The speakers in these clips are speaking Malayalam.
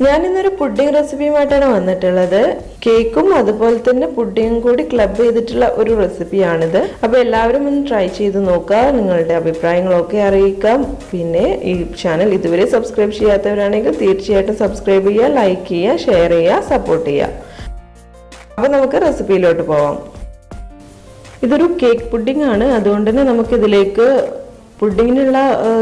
ഞാൻ ഇന്നൊരു പുഡിംഗ് റെസിപ്പിയുമായിട്ടാണ് വന്നിട്ടുള്ളത്. കേക്കും അതുപോലെ തന്നെ പുഡിംഗും കൂടി ക്ലബ് ചെയ്തിട്ടുള്ള ഒരു റെസിപ്പിയാണിത്. അപ്പോൾ എല്ലാവരും ഒന്ന് ട്രൈ ചെയ്ത് നോക്കുക, നിങ്ങളുടെ അഭിപ്രായങ്ങളൊക്കെ അറിയിക്കാം. പിന്നെ ഈ ചാനൽ ഇതുവരെ സബ്സ്ക്രൈബ് ചെയ്യാത്തവരാണെങ്കിൽ തീർച്ചയായിട്ടും സബ്സ്ക്രൈബ് ചെയ്യുക, ലൈക്ക് ചെയ്യുക, ഷെയർ ചെയ്യുക, സപ്പോർട്ട് ചെയ്യുക. അപ്പോൾ നമുക്ക് റെസിപ്പിയിലോട്ട് പോവാം. ഇതൊരു കേക്ക് പുഡിംഗ് ആണ്, അതുകൊണ്ട് തന്നെ നമുക്ക് ഇതിലേക്ക് പുഡിങ്ങിനുള്ള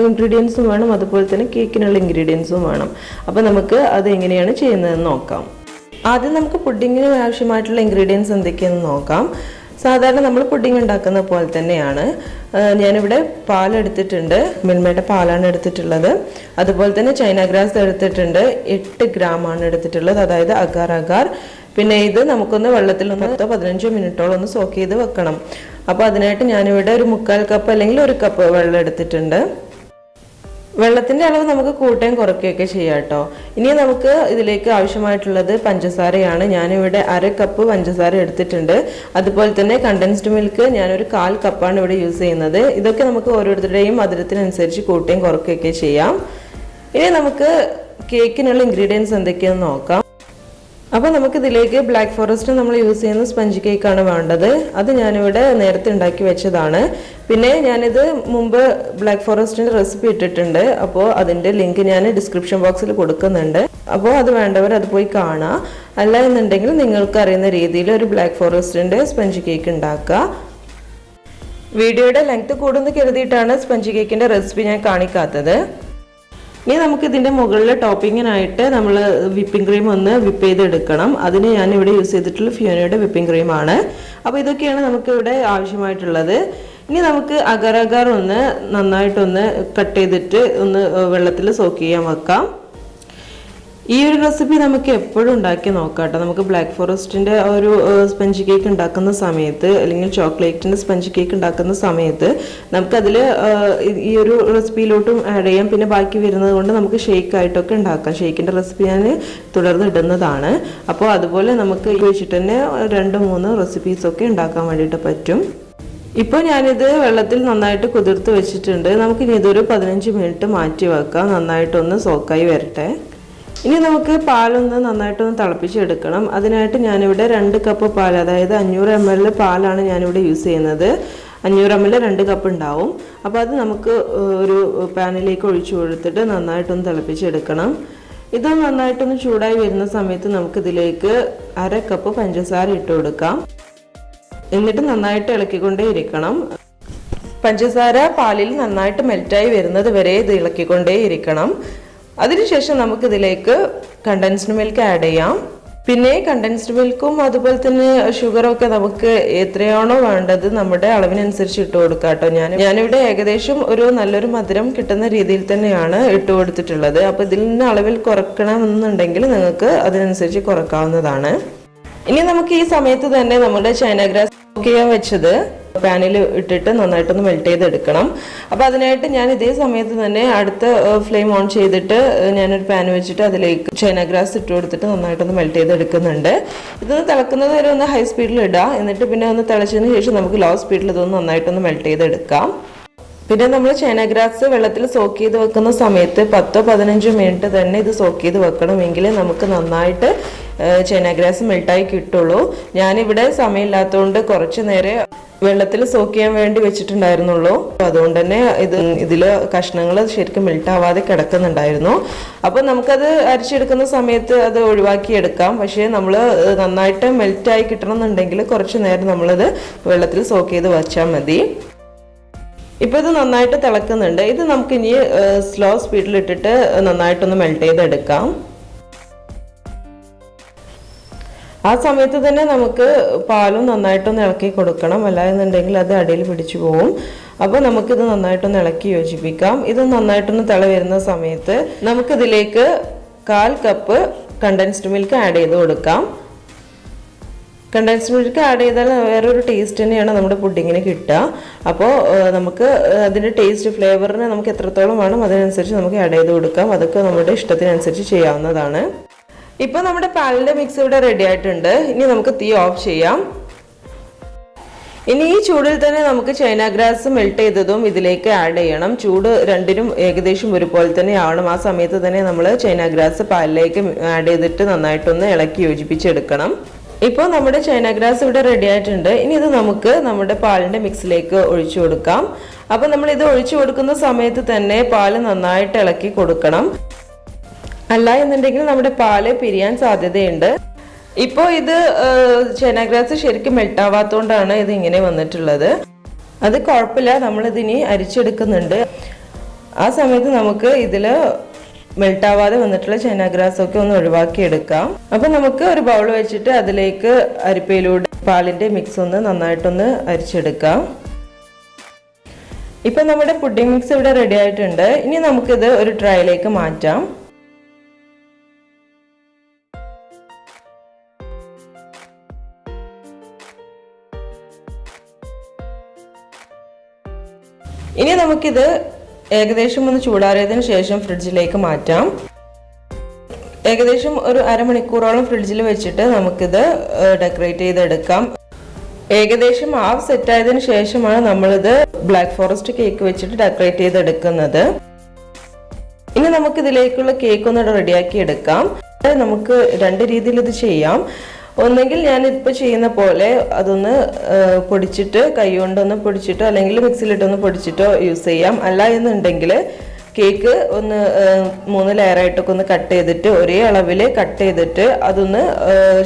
ഇൻഗ്രീഡിയൻസും വേണം, അതുപോലെ തന്നെ കേക്കിനുള്ള ഇൻഗ്രീഡിയൻസും വേണം. അപ്പോൾ നമുക്ക് അത് എങ്ങനെയാണ് ചെയ്യുന്നതെന്ന് നോക്കാം. ആദ്യം നമുക്ക് പുഡിങ്ങിന് ആവശ്യമായിട്ടുള്ള ഇൻഗ്രീഡിയൻസ് എന്തൊക്കെയാണെന്ന് നോക്കാം. സാധാരണ നമ്മൾ പുഡിംഗ് ഉണ്ടാക്കുന്ന പോലെ തന്നെയാണ്. ഞാനിവിടെ പാലെടുത്തിട്ടുണ്ട്, മിൽമയുടെ പാലാണ് എടുത്തിട്ടുള്ളത്. അതുപോലെ തന്നെ ചൈന ഗ്രാസ് എടുത്തിട്ടുണ്ട്, 8 ഗ്രാമാണ് എടുത്തിട്ടുള്ളത്, അതായത് അഗാർ. പിന്നെ ഇത് നമുക്കൊന്ന് വെള്ളത്തിൽ 10-15 മിനിറ്റോളം ഒന്ന് സോക്ക് ചെയ്ത് വെക്കണം. അപ്പോൾ അതിനായിട്ട് ഞാനിവിടെ ഒരു 1/4 കപ്പ് അല്ലെങ്കിൽ 1 കപ്പ് വെള്ളം എടുത്തിട്ടുണ്ട്. വെള്ളത്തിൻ്റെ അളവ് നമുക്ക് കൂട്ടുകയും കുറയ്ക്കുകയൊക്കെ ചെയ്യാം കേട്ടോ. ഇനി നമുക്ക് ഇതിലേക്ക് ആവശ്യമായിട്ടുള്ളത് പഞ്ചസാരയാണ്. ഞാനിവിടെ 1/2 കപ്പ് പഞ്ചസാര എടുത്തിട്ടുണ്ട്. അതുപോലെ തന്നെ കണ്ടൻസ്ഡ് മിൽക്ക് ഞാനൊരു 1/4 കപ്പാണ് ഇവിടെ യൂസ് ചെയ്യുന്നത്. ഇതൊക്കെ നമുക്ക് ഓരോരുത്തരുടെയും മധുരത്തിനനുസരിച്ച് കൂട്ടുകയും കുറയ്ക്കുകയൊക്കെ ചെയ്യാം. ഇനി നമുക്ക് കേക്കിനുള്ള ഇൻഗ്രീഡിയൻസ് എന്തൊക്കെയാണെന്ന് നോക്കാം. അപ്പോൾ നമുക്കിതിലേക്ക് ബ്ലാക്ക് ഫോറസ്റ്റ് നമ്മൾ യൂസ് ചെയ്യുന്ന സ്പഞ്ച് കേക്കാണ് വേണ്ടത്. അത് ഞാനിവിടെ നേരത്തെ ഉണ്ടാക്കി വെച്ചതാണ്. പിന്നെ ഞാനിത് മുമ്പ് ബ്ലാക്ക് ഫോറസ്റ്റിൻ്റെ റെസിപ്പി ഇട്ടിട്ടുണ്ട്, അപ്പോൾ അതിൻ്റെ ലിങ്ക് ഞാൻ ഡിസ്ക്രിപ്ഷൻ ബോക്സിൽ കൊടുക്കുന്നുണ്ട്. അപ്പോൾ അത് വേണ്ടവർ അത് പോയി കാണുക. അല്ല എന്നുണ്ടെങ്കിൽ നിങ്ങൾക്ക് അറിയുന്ന രീതിയിൽ ഒരു ബ്ലാക്ക് ഫോറസ്റ്റിൻ്റെ സ്പഞ്ച് കേക്ക് ഉണ്ടാക്കുക. വീഡിയോയുടെ ലെങ്ത് കൂടുന്നു കരുതിയിട്ടാണ് സ്പഞ്ച് കേക്കിൻ്റെ റെസിപ്പി ഞാൻ കാണിക്കാത്തത്. ഇനി നമുക്ക് ഇതിൻ്റെ മുകളിൽ ടോപ്പിങ്ങിനായിട്ട് നമ്മൾ വിപ്പിംഗ് ക്രീം ഒന്ന് വിപ്പ് ചെയ്തെടുക്കണം. അതിന് ഞാൻ ഇവിടെ യൂസ് ചെയ്തിട്ടുള്ള ഫിയോനയുടെ വിപ്പിംഗ് ക്രീമാണ്. അപ്പോൾ ഇതൊക്കെയാണ് നമുക്ക് ഇവിടെ ആവശ്യമായിട്ടുള്ളത്. ഇനി നമുക്ക് അഗർ ഒന്ന് നന്നായിട്ടൊന്ന് കട്ട് ചെയ്തിട്ട് ഒന്ന് വെള്ളത്തിൽ സോക്ക് ചെയ്യാൻ വെക്കാം. ഈ ഒരു റെസിപ്പി നമുക്ക് എപ്പോഴും ഉണ്ടാക്കി നോക്കാം കേട്ടോ. നമുക്ക് ബ്ലാക്ക് ഫോറസ്റ്റിൻ്റെ ഒരു സ്പഞ്ച് കേക്ക് ഉണ്ടാക്കുന്ന സമയത്ത് അല്ലെങ്കിൽ ചോക്ലേറ്റിൻ്റെ സ്പഞ്ച് കേക്ക് ഉണ്ടാക്കുന്ന സമയത്ത് നമുക്കതിൽ ഈ ഒരു റെസിപ്പിയിലോട്ടും ആഡ് ചെയ്യാം. പിന്നെ ബാക്കി വരുന്നത് കൊണ്ട് നമുക്ക് ഷേക്ക് ആയിട്ടൊക്കെ ഉണ്ടാക്കാം. ഷേക്കിൻ്റെ റെസിപ്പി ഞാൻ തുടർന്ന് ഇടുന്നതാണ്. അപ്പോൾ അതുപോലെ നമുക്ക് വെച്ചിട്ട് തന്നെ 2-3 റെസിപ്പീസൊക്കെ ഉണ്ടാക്കാൻ വേണ്ടിയിട്ട് പറ്റും. ഇപ്പോൾ ഞാനിത് വെള്ളത്തിൽ നന്നായിട്ട് കുതിർത്ത് വെച്ചിട്ടുണ്ട്. നമുക്കിനി ഇതൊരു 15 മിനിറ്റ് മാറ്റി വെക്കാം, നന്നായിട്ടൊന്ന് സോക്കായി വരട്ടെ. ഇനി നമുക്ക് പാലൊന്ന് നന്നായിട്ടൊന്ന് തിളപ്പിച്ചെടുക്കണം. അതിനായിട്ട് ഞാനിവിടെ 2 കപ്പ് പാൽ, അതായത് 500 ml പാലാണ് ഞാനിവിടെ യൂസ് ചെയ്യുന്നത്. 500 ml 2 കപ്പ് ഉണ്ടാവും. അപ്പോൾ അത് നമുക്ക് ഒരു പാനിലേക്ക് ഒഴിച്ചു കൊടുത്തിട്ട് നന്നായിട്ടൊന്ന് തിളപ്പിച്ചെടുക്കണം. ഇത് നന്നായിട്ടൊന്ന് ചൂടായി വരുന്ന സമയത്ത് നമുക്കിതിലേക്ക് 1/2 കപ്പ് പഞ്ചസാര ഇട്ട് കൊടുക്കാം. എന്നിട്ട് നന്നായിട്ട് ഇളക്കിക്കൊണ്ടേ ഇരിക്കണം. പഞ്ചസാര പാലിൽ നന്നായിട്ട് മെൽറ്റായി വരുന്നത് വരെ ഇത് ഇളക്കിക്കൊണ്ടേ ഇരിക്കണം. അതിനുശേഷം നമുക്കിതിലേക്ക് കണ്ടൻസ്ഡ് മിൽക്ക് ആഡ് ചെയ്യാം. പിന്നെ കണ്ടൻസ്ഡ് മിൽക്കും അതുപോലെ തന്നെ ഷുഗറൊക്കെ നമുക്ക് എത്രയാണോ വേണ്ടത് നമ്മുടെ അളവിനനുസരിച്ച് ഇട്ട് കൊടുക്കാം കേട്ടോ. ഞാനിവിടെ ഏകദേശം ഒരു നല്ലൊരു മധുരം കിട്ടുന്ന രീതിയിൽ തന്നെയാണ് ഇട്ട് കൊടുത്തിട്ടുള്ളത്. അപ്പോൾ ഇതിൽ നിന്ന് അളവിൽ കുറക്കണമെന്നുണ്ടെങ്കിൽ നിങ്ങൾക്ക് അതിനനുസരിച്ച് കുറക്കാവുന്നതാണ്. ഇനി നമുക്ക് ഈ സമയത്ത് തന്നെ നമ്മുടെ ചൈന ഗ്രാസ് സോക്ക് ചെയ്യാൻ വെച്ചത് പാനിൽ ഇട്ടിട്ട് നന്നായിട്ടൊന്ന് മെൽറ്റ് ചെയ്തെടുക്കണം. അപ്പോൾ അതിനായിട്ട് ഞാൻ ഇതേ സമയത്ത് തന്നെ അടുത്ത ഫ്ലെയിം ഓൺ ചെയ്തിട്ട് ഞാനൊരു പാൻ വെച്ചിട്ട് അതിലേക്ക് ചൈന ഗ്രാസ് ഇട്ട് കൊടുത്തിട്ട് നന്നായിട്ടൊന്ന് മെൽറ്റ് ചെയ്തെടുക്കുന്നുണ്ട്. ഇതൊന്ന് തിളക്കുന്നത് വരെ ഒന്ന് ഹൈ സ്പീഡിൽ ഇടാം. എന്നിട്ട് പിന്നെ ഒന്ന് തിളച്ചതിന് ശേഷം നമുക്ക് ലോ സ്പീഡിൽ ഇതൊന്ന് നന്നായിട്ടൊന്ന് മെൽറ്റ് ചെയ്തെടുക്കാം. പിന്നെ നമ്മൾ ചൈന ഗ്രാസ് വെള്ളത്തിൽ സോക്ക് ചെയ്ത് വെക്കുന്ന സമയത്ത് 10-15 മിനിറ്റ് തന്നെ ഇത് സോക്ക് ചെയ്ത് വെക്കണം. എങ്കിലേ നമുക്ക് നന്നായിട്ട് ചൈന ഗ്രാസ് മെൽട്ടായി കിട്ടുള്ളൂ. ഞാനിവിടെ സമയമില്ലാത്തതുകൊണ്ട് കുറച്ച് നേരം വെള്ളത്തിൽ സോക്ക് ചെയ്യാൻ വേണ്ടി വെച്ചിട്ടുണ്ടായിരുന്നുള്ളൂ. അതുകൊണ്ട് തന്നെ ഇതിൽ കഷ്ണങ്ങൾ ശരിക്കും മെൽട്ടാവാതെ കിടക്കുന്നുണ്ടായിരുന്നു. അപ്പോൾ നമുക്കത് അരിച്ചെടുക്കുന്ന സമയത്ത് അത് ഒഴിവാക്കിയെടുക്കാം. പക്ഷേ നമ്മൾ നന്നായിട്ട് മെൽറ്റായി കിട്ടണമെന്നുണ്ടെങ്കിൽ കുറച്ച് നേരം നമ്മളത് വെള്ളത്തിൽ സോക്ക് ചെയ്ത് വെച്ചാൽ മതി. ഇപ്പോൾ ഇത് നന്നായിട്ട് തിളക്കുന്നുണ്ട്. ഇത് നമുക്കിനി സ്ലോ സ്പീഡിലിട്ടിട്ട് നന്നായിട്ടൊന്ന് മെൽറ്റ് ചെയ്തെടുക്കാം. ആ സമയത്ത് തന്നെ നമുക്ക് പാലും നന്നായിട്ടൊന്ന് ഇളക്കി കൊടുക്കണം, അല്ലാന്നുണ്ടെങ്കിൽ അത് അടിയിൽ പിടിച്ചു പോകും. അപ്പോൾ നമുക്കിത് നന്നായിട്ടൊന്ന് ഇളക്കി യോജിപ്പിക്കാം. ഇത് നന്നായിട്ടൊന്ന് തിള വരുന്ന സമയത്ത് നമുക്കിതിലേക്ക് 1/4 കപ്പ് കണ്ടൻസ്ഡ് മിൽക്ക് ആഡ് ചെയ്ത് കൊടുക്കാം. കണ്ടൻസ്ഡ് മിൽക്ക് ആഡ് ചെയ്താൽ വേറൊരു ടേസ്റ്റ് തന്നെയാണ് നമ്മുടെ പുഡിങ്ങിന് കിട്ടുക. അപ്പോൾ നമുക്ക് അതിൻ്റെ ടേസ്റ്റ് ഫ്ലേവറിന് നമുക്ക് എത്രത്തോളം വേണം അതിനനുസരിച്ച് നമുക്ക് ആഡ് ചെയ്ത് കൊടുക്കാം. അതൊക്കെ നമ്മുടെ ഇഷ്ടത്തിനനുസരിച്ച് ചെയ്യാവുന്നതാണ്. ഇപ്പോൾ നമ്മുടെ പാലിൻ്റെ മിക്സ് ഇവിടെ റെഡി ആയിട്ടുണ്ട്. ഇനി നമുക്ക് തീ ഓഫ് ചെയ്യാം. ഇനി ഈ ചൂടിൽ തന്നെ നമുക്ക് ചൈന ഗ്രാസ് മെൽറ്റ് ചെയ്തതും ഇതിലേക്ക് ആഡ് ചെയ്യണം. ചൂട് രണ്ടിനും ഏകദേശം ഒരുപോലെ തന്നെ ആവണം. ആ സമയത്ത് തന്നെ നമ്മൾ ചൈന ഗ്രാസ് പാലിലേക്ക് ആഡ് ചെയ്തിട്ട് നന്നായിട്ടൊന്ന് ഇളക്കി യോജിപ്പിച്ചെടുക്കണം. ഇപ്പോൾ നമ്മുടെ ചൈന ഗ്രാസ് ഇവിടെ റെഡി ആയിട്ടുണ്ട്. ഇനി ഇത് നമുക്ക് നമ്മുടെ പാലിന്റെ മിക്സിലേക്ക് ഒഴിച്ചു കൊടുക്കാം. അപ്പോൾ നമ്മൾ ഇത് ഒഴിച്ചു കൊടുക്കുന്ന സമയത്ത് തന്നെ പാല് നന്നായിട്ട് ഇളക്കി കൊടുക്കണം. അല്ല എന്നുണ്ടെങ്കിൽ നമ്മുടെ പാല് പിരിയാൻ സാധ്യതയുണ്ട്. ഇപ്പോൾ ഇത് ചൈന ഗ്രാസ് ശരിക്കും മെൽട്ടാവാത്തോണ്ടാണ് ഇത് ഇങ്ങനെ വന്നിട്ടുള്ളത്. അത് കുഴപ്പമില്ല, നമ്മളിതിനി അരിച്ചെടുക്കുന്നുണ്ട്. ആ സമയത്ത് നമുക്ക് ഇതിൽ മെൽട്ടാവാതെ വന്നിട്ടുള്ള ചൈന ഗ്രാസ് ഒക്കെ ഒന്ന് ഒഴിവാക്കി എടുക്കാം. അപ്പൊ നമുക്ക് ഒരു ബൗൾ വെച്ചിട്ട് അതിലേക്ക് അരിപ്പയിലൂടെ പാലിന്റെ മിക്സ് ഒന്ന് നന്നായിട്ടൊന്ന് അരിച്ചെടുക്കാം. ഇപ്പൊ നമ്മുടെ പുഡിംഗ് മിക്സ് ഇവിടെ റെഡി ആയിട്ടുണ്ട്. ഇനി നമുക്കിത് ഒരു ട്രേയിലേക്ക് മാറ്റാം. ഇനി നമുക്കിത് ഏകദേശം ഒന്ന് ചൂടാറിയതിനു ശേഷം ഫ്രിഡ്ജിലേക്ക് മാറ്റാം. ഏകദേശം ഒരു അരമണിക്കൂറോളം ഫ്രിഡ്ജിൽ വെച്ചിട്ട് നമുക്കിത് ഡെക്കറേറ്റ് ചെയ്തെടുക്കാം. ഏകദേശം ഹാഫ് സെറ്റ് ആയതിനു ശേഷമാണ് നമ്മളിത് ബ്ലാക്ക് ഫോറസ്റ്റ് കേക്ക് വെച്ചിട്ട് ഡെക്കറേറ്റ് ചെയ്തെടുക്കുന്നത്. ഇനി നമുക്ക് ഇതിലേക്കുള്ള കേക്ക് ഒന്ന് റെഡിയാക്കി എടുക്കാം. നമുക്ക് രണ്ട് രീതിയിൽ ഇത് ചെയ്യാം. ഒന്നെങ്കിൽ ഞാൻ ഇപ്പോൾ ചെയ്യുന്ന പോലെ അതൊന്ന് പൊടിച്ചിട്ട് കൈ കൊണ്ടൊന്ന് പൊടിച്ചിട്ടോ അല്ലെങ്കിൽ മിക്സിയിലിട്ടൊന്ന് പൊടിച്ചിട്ടോ യൂസ് ചെയ്യാം. അല്ല എന്നുണ്ടെങ്കിൽ കേക്ക് ഒന്ന് 3 ലെയറായിട്ടൊക്കെ ഒന്ന് കട്ട് ചെയ്തിട്ട് ഒരേ അളവിൽ കട്ട് ചെയ്തിട്ട് അതൊന്ന്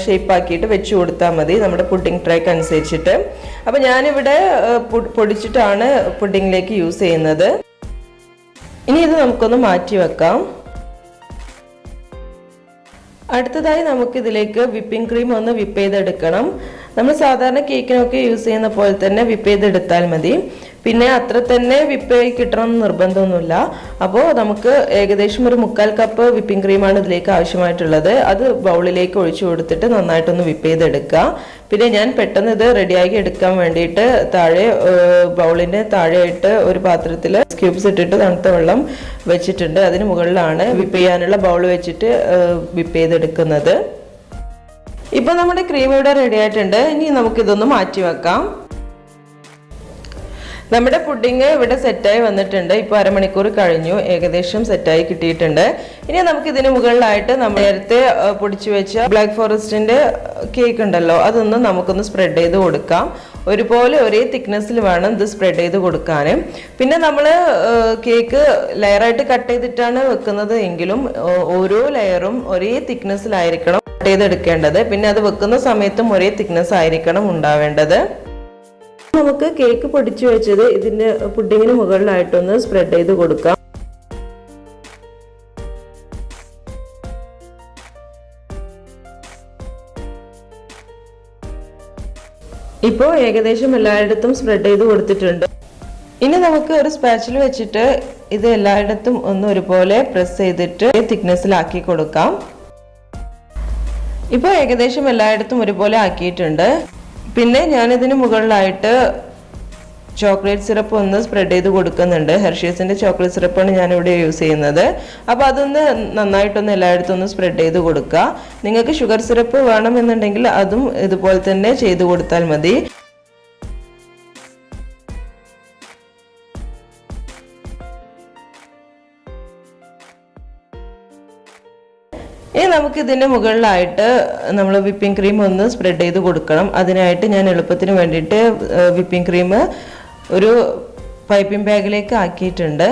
ഷേപ്പാക്കിയിട്ട് വെച്ച് കൊടുത്താൽ മതി നമ്മുടെ പുഡിംഗ് ട്രേക്ക് അനുസരിച്ചിട്ട്. അപ്പം ഞാനിവിടെ പൊടിച്ചിട്ടാണ് പുഡിങ്ങിലേക്ക് യൂസ് ചെയ്യുന്നത്. ഇനി ഇത് നമുക്കൊന്ന് മാറ്റി വെക്കാം. അടുത്തതായി നമുക്ക് ഇതിലേക്ക് വിപ്പിംഗ് ക്രീം ഒന്ന് വിപ്പ് ചെയ്തെടുക്കണം. നമ്മൾ സാധാരണ കേക്കിനൊക്കെ യൂസ് ചെയ്യുന്ന പോലെ തന്നെ വിപ്പ് ചെയ്തെടുത്താൽ മതി. പിന്നെ അത്ര തന്നെ വിപ്പ് കിട്ടണമെന്ന് നിർബന്ധമൊന്നുമില്ല. അപ്പോൾ നമുക്ക് ഏകദേശം ഒരു 1/4 കപ്പ് വിപ്പിംഗ് ക്രീമാണ് ഇതിലേക്ക് ആവശ്യമായിട്ടുള്ളത്. അത് ബൗളിലേക്ക് ഒഴിച്ചു കൊടുത്തിട്ട് നന്നായിട്ടൊന്ന് വിപ്പ് ചെയ്തെടുക്കുക. പിന്നെ ഞാൻ പെട്ടെന്ന് ഇത് റെഡിയാക്കി എടുക്കാൻ വേണ്ടിയിട്ട് താഴെ ബൗളിൻ്റെ താഴെയായിട്ട് ഒരു പാത്രത്തിൽ ക്യൂബ്സ് ഇട്ടിട്ട് തണുത്ത വെള്ളം വെച്ചിട്ടുണ്ട്. അതിന് മുകളിലാണ് വിപ്പ് ചെയ്യാനുള്ള ബൗൾ വെച്ചിട്ട് വിപ്പ് ചെയ്തെടുക്കുന്നത്. ഇപ്പൊ നമ്മുടെ ക്രീം ഇവിടെ റെഡി ആയിട്ടുണ്ട്. ഇനി നമുക്കിതൊന്ന് മാറ്റി വെക്കാം. നമ്മുടെ പുഡിങ് ഇവിടെ സെറ്റായി വന്നിട്ടുണ്ട്. ഇപ്പോൾ അരമണിക്കൂർ കഴിഞ്ഞു, ഏകദേശം സെറ്റായി കിട്ടിയിട്ടുണ്ട്. ഇനി നമുക്ക് ഇതിന് മുകളിലായിട്ട് നമ്മൾ നേരത്തെ പൊടിച്ചു വെച്ച ബ്ലാക്ക് ഫോറസ്റ്റിന്റെ കേക്ക് ഉണ്ടല്ലോ, അതൊന്ന് നമുക്കൊന്ന് സ്പ്രെഡ് ചെയ്ത് കൊടുക്കാം. ഒരുപോലെ ഒരേ തിക്നെസ്സിൽ വേണം ഇത് സ്പ്രെഡ് ചെയ്ത് കൊടുക്കാൻ. പിന്നെ നമ്മൾ കേക്ക് ലെയറായിട്ട് കട്ട് ചെയ്തിട്ടാണ് വെക്കുന്നത് എങ്കിലും ഓരോ ലെയറും ഒരേ തിക്നെസ്സിലായിരിക്കണം കട്ട് ചെയ്തെടുക്കേണ്ടത്. പിന്നെ അത് വെക്കുന്ന സമയത്തും ഒരേ തിക്നെസ് ആയിരിക്കണം ഉണ്ടാവേണ്ടത്. നമുക്ക് കേക്ക് പൊടിച്ചു വെച്ചത് ഇതിന്റെ പുഡിങ്ങിന് മുകളിലായിട്ടൊന്ന് സ്പ്രെഡ് ചെയ്ത് കൊടുക്കാം. ഇപ്പോൾ ഏകദേശം എല്ലായിടത്തും സ്പ്രെഡ് ചെയ്ത് കൊടുത്തിട്ടുണ്ട്. ഇനി നമുക്ക് ഒരു സ്പാച്ചിൽ വെച്ചിട്ട് ഇത് എല്ലായിടത്തും ഒന്ന് ഒരുപോലെ പ്രസ് ചെയ്തിട്ട് തിക്നെസ്സിലാക്കി കൊടുക്കാം. ഇപ്പോൾ ഏകദേശം എല്ലായിടത്തും ഒരുപോലെ ആക്കിയിട്ടുണ്ട്. പിന്നെ ഞാനിതിന് മുകളിലായിട്ട് ചോക്ലേറ്റ് സിറപ്പ് ഒന്ന് സ്പ്രെഡ് ചെയ്ത് കൊടുക്കുന്നുണ്ട്. ഹെർഷീസിന്റെ ചോക്ലേറ്റ് സിറപ്പാണ് ഞാനിവിടെ യൂസ് ചെയ്യുന്നത്. അപ്പോൾ അതൊന്ന് നന്നായിട്ടൊന്ന് എല്ലായിടത്തും ഒന്ന് സ്പ്രെഡ് ചെയ്ത് കൊടുക്കുക. നിങ്ങൾക്ക് ഷുഗർ സിറപ്പ് വേണമെന്നുണ്ടെങ്കിൽ അതും ഇതുപോലെ തന്നെ ചെയ്ത് കൊടുത്താൽ മതി. ഇനി നമുക്ക് ഇതിന്റെ മുകളിലായിട്ട് നമ്മൾ വിപ്പിംഗ് ക്രീം ഒന്ന് സ്പ്രെഡ് ചെയ്ത് കൊടുക്കണം. അതിനായിട്ട് ഞാൻ എളുപ്പത്തിന് വേണ്ടിയിട്ട് വിപ്പിംഗ് ക്രീം ഒരു പൈപ്പിംഗ് ബാഗിലേക്ക് ആക്കിയിട്ടുണ്ട്.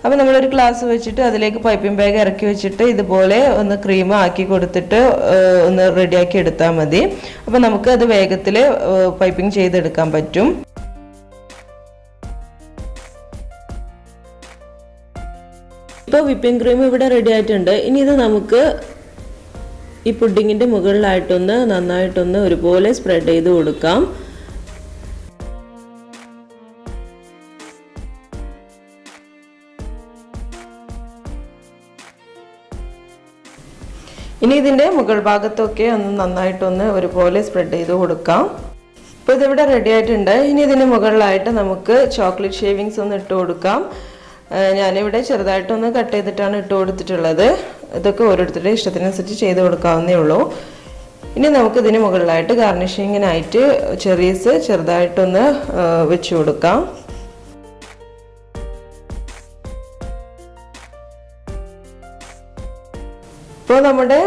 അപ്പോൾ നമ്മളൊരു ഗ്ലാസ് വെച്ചിട്ട് അതിലേക്ക് പൈപ്പിംഗ് ബാഗ് ഇറക്കി വെച്ചിട്ട് ഇതുപോലെ ഒന്ന് ക്രീം ആക്കി കൊടുത്തിട്ട് ഒന്ന് റെഡിയാക്കി എടുത്താൽ മതി. അപ്പോൾ നമുക്ക് അത് വേഗത്തിൽ പൈപ്പിംഗ് ചെയ്തെടുക്കാൻ പറ്റും. ഇപ്പോൾ വിപ്പിംഗ് ക്രീം ഇവിടെ റെഡി ആയിട്ടുണ്ട്. ഇനി ഇത് നമുക്ക് ഈ പുഡിങ്ങിന്റെ മുകളിലായിട്ടൊന്ന് നന്നായിട്ടൊന്ന് ഒരുപോലെ സ്പ്രെഡ് ചെയ്ത് കൊടുക്കാം. ഇനി ഇതിന്റെ മുകൾ ഭാഗത്തൊക്കെ ഒന്ന് നന്നായിട്ടൊന്ന് ഒരുപോലെ സ്പ്രെഡ് ചെയ്ത് കൊടുക്കാം. ഇപ്പോൾ ഇതിവിടെ റെഡി ആയിട്ടുണ്ട്. ഇനി ഇതിന്റെ മുകളിലായിട്ട് നമുക്ക് ചോക്ലേറ്റ് ഷേവിങ്സ് ഒന്ന് ഇട്ട് കൊടുക്കാം. ഞാനിവിടെ ചെറുതായിട്ടൊന്ന് കട്ട് ചെയ്തിട്ടാണ് ഇട്ട് കൊടുത്തിട്ടുള്ളത്. ഇതൊക്കെ ഓരോരുത്തരുടെ ഇഷ്ടത്തിനനുസരിച്ച് ചെയ്ത് കൊടുക്കാവുന്നേ ഉള്ളൂ. ഇനി നമുക്ക് ഇതിന് മുകളിലായിട്ട് ഗാർണിഷിങ്ങിനായിട്ട് ചെറീസ് ചെറുതായിട്ടൊന്ന് വെച്ച് കൊടുക്കാം. ഇപ്പോൾ നമ്മുടെ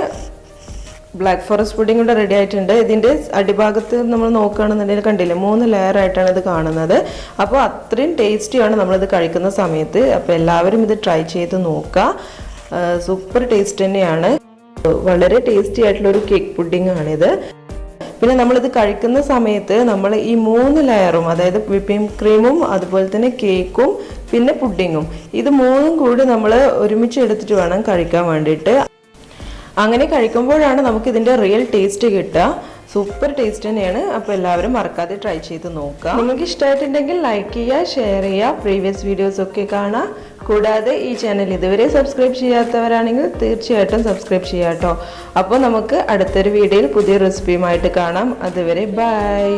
ബ്ലാക്ക് ഫോറസ്റ്റ് പുഡിംഗ് ഇവിടെ റെഡി ആയിട്ടുണ്ട്. ഇതിൻ്റെ അടിഭാഗത്ത് നമ്മൾ നോക്കുകയാണെന്നുണ്ടെങ്കിൽ കണ്ടില്ലേ 3 ലെയർ ആയിട്ടാണ് ഇത് കാണുന്നത്. അപ്പോൾ അത്രയും ടേസ്റ്റിയാണ് നമ്മളിത് കഴിക്കുന്ന സമയത്ത്. അപ്പോൾ എല്ലാവരും ഇത് ട്രൈ ചെയ്ത് നോക്കുക. സൂപ്പർ ടേസ്റ്റ് തന്നെയാണ്. വളരെ ടേസ്റ്റി ആയിട്ടുള്ളൊരു കേക്ക് പുഡിംഗ് ആണിത്. പിന്നെ നമ്മളിത് കഴിക്കുന്ന സമയത്ത് നമ്മൾ ഈ 3 ലെയറും, അതായത് വിപ്പിംഗ് ക്രീമും അതുപോലെ തന്നെ കേക്കും പിന്നെ പുഡിങ്ങും, ഇത് 3ഉം കൂടി നമ്മൾ ഒരുമിച്ച് എടുത്തിട്ട് വേണം കഴിക്കാൻ വേണ്ടിയിട്ട്. അങ്ങനെ കഴിക്കുമ്പോഴാണ് നമുക്ക് ഇതിൻ്റെ റിയൽ ടേസ്റ്റ് കിട്ടുക. സൂപ്പർ ടേസ്റ്റ് തന്നെയാണ്. അപ്പോൾ എല്ലാവരും മറക്കാതെ ട്രൈ ചെയ്ത് നോക്കുക. നിങ്ങൾക്ക് ഇഷ്ടമായിട്ടുണ്ടെങ്കിൽ ലൈക്ക് ചെയ്യുക, ഷെയർ ചെയ്യുക, പ്രീവിയസ് വീഡിയോസ് ഒക്കെ കാണാം. കൂടാതെ ഈ ചാനൽ ഇതുവരെ സബ്സ്ക്രൈബ് ചെയ്യാത്തവരാണെങ്കിൽ തീർച്ചയായിട്ടും സബ്സ്ക്രൈബ് ചെയ്യാം കേട്ടോ. അപ്പോൾ നമുക്ക് അടുത്തൊരു വീഡിയോയിൽ പുതിയ റെസിപ്പിയുമായിട്ട് കാണാം. അതുവരെ ബൈ.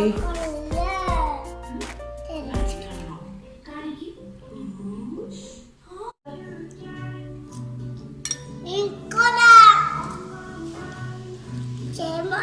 Cema,